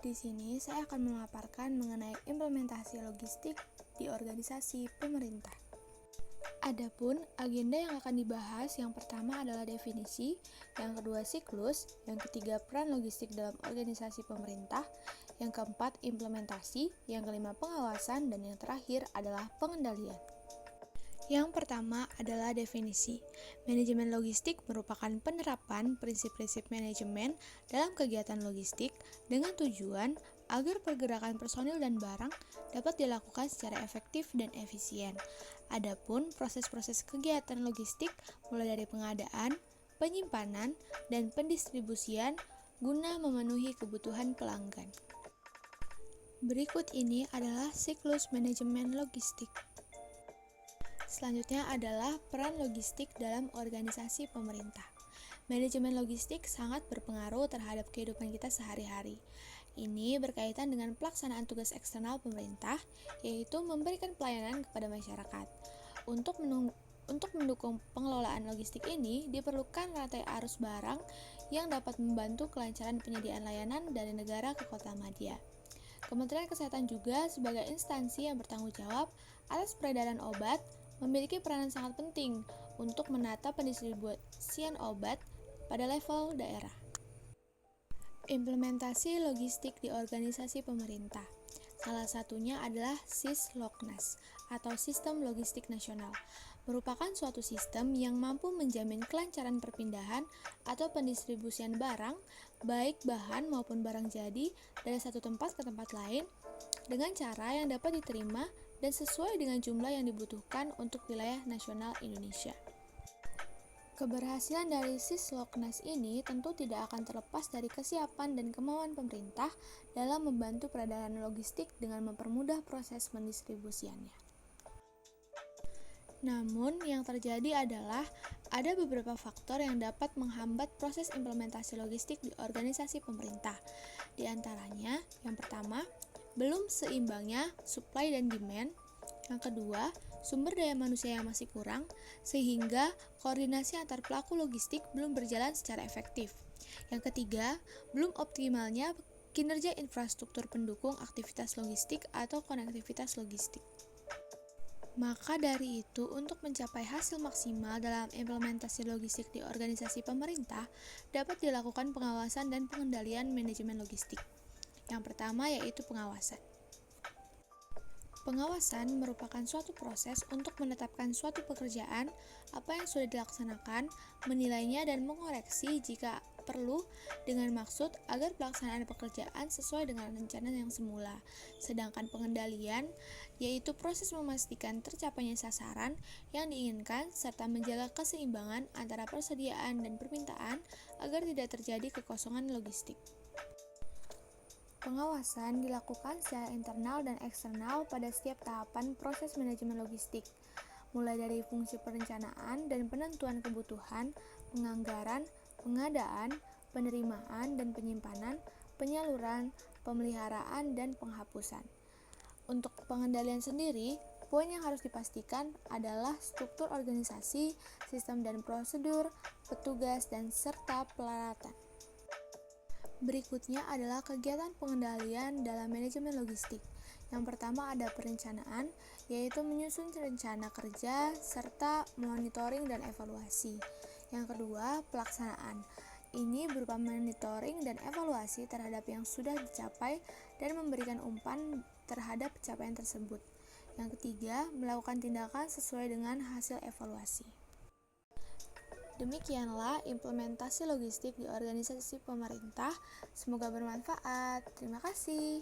Di sini saya akan memaparkan mengenai implementasi logistik di organisasi pemerintah. Adapun agenda yang akan dibahas yang pertama adalah definisi, yang kedua siklus, yang ketiga peran logistik dalam organisasi pemerintah, yang keempat implementasi, yang kelima pengawasan, dan yang terakhir adalah pengendalian. Yang pertama adalah definisi. Manajemen logistik merupakan penerapan prinsip-prinsip manajemen dalam kegiatan logistik dengan tujuan agar pergerakan personil dan barang dapat dilakukan secara efektif dan efisien. Adapun proses-proses kegiatan logistik mulai dari pengadaan, penyimpanan, dan pendistribusian guna memenuhi kebutuhan pelanggan. Berikut ini adalah siklus manajemen logistik. Selanjutnya adalah peran logistik dalam organisasi pemerintah. Manajemen logistik sangat berpengaruh terhadap kehidupan kita sehari-hari. Ini berkaitan dengan pelaksanaan tugas eksternal pemerintah, yaitu memberikan pelayanan kepada masyarakat. Untuk mendukung pengelolaan logistik ini, diperlukan rantai arus barang yang dapat membantu kelancaran penyediaan layanan dari negara ke kota madya. Kementerian Kesehatan juga sebagai instansi yang bertanggung jawab atas peredaran obat, memiliki peranan sangat penting untuk menata pendistribusian obat pada level daerah. Implementasi logistik di organisasi pemerintah. Salah satunya adalah SIS-Loknas atau Sistem Logistik Nasional. Merupakan suatu sistem yang mampu menjamin kelancaran perpindahan atau pendistribusian barang, baik bahan maupun barang jadi dari satu tempat ke tempat lain dengan cara yang dapat diterima dan sesuai dengan jumlah yang dibutuhkan untuk wilayah nasional Indonesia. Keberhasilan dari SIS-Loknas ini tentu tidak akan terlepas dari kesiapan dan kemauan pemerintah dalam membantu peredaran logistik dengan mempermudah proses pendistribusiannya. Namun, yang terjadi adalah ada beberapa faktor yang dapat menghambat proses implementasi logistik di organisasi pemerintah. Di antaranya, yang pertama, belum seimbangnya supply dan demand. Yang kedua, sumber daya manusia yang masih kurang, sehingga koordinasi antar pelaku logistik belum berjalan secara efektif. Yang ketiga, belum optimalnya kinerja infrastruktur pendukung aktivitas logistik atau konektivitas logistik. Maka dari itu, untuk mencapai hasil maksimal dalam implementasi logistik di organisasi pemerintah, dapat dilakukan pengawasan dan pengendalian manajemen logistik. Yang pertama yaitu pengawasan. Pengawasan merupakan suatu proses untuk menetapkan suatu pekerjaan, apa yang sudah dilaksanakan, menilainya dan mengoreksi jika perlu dengan maksud agar pelaksanaan pekerjaan sesuai dengan rencana yang semula. Sedangkan pengendalian yaitu proses memastikan tercapainya sasaran yang diinginkan serta menjaga keseimbangan antara persediaan dan permintaan agar tidak terjadi kekosongan logistik. Pengawasan dilakukan secara internal dan eksternal pada setiap tahapan proses manajemen logistik, mulai dari fungsi perencanaan dan penentuan kebutuhan, penganggaran, pengadaan, penerimaan dan penyimpanan, penyaluran, pemeliharaan, dan penghapusan. Untuk pengendalian sendiri, poin yang harus dipastikan adalah struktur organisasi, sistem dan prosedur, petugas, dan serta peralatan. Berikutnya adalah kegiatan pengendalian dalam manajemen logistik. Yang pertama ada perencanaan, yaitu menyusun rencana kerja serta monitoring dan evaluasi. Yang kedua, pelaksanaan. Ini berupa monitoring dan evaluasi terhadap yang sudah dicapai dan memberikan umpan terhadap capaian tersebut. Yang ketiga, melakukan tindakan sesuai dengan hasil evaluasi. Demikianlah implementasi logistik di organisasi pemerintah. Semoga bermanfaat. Terima kasih.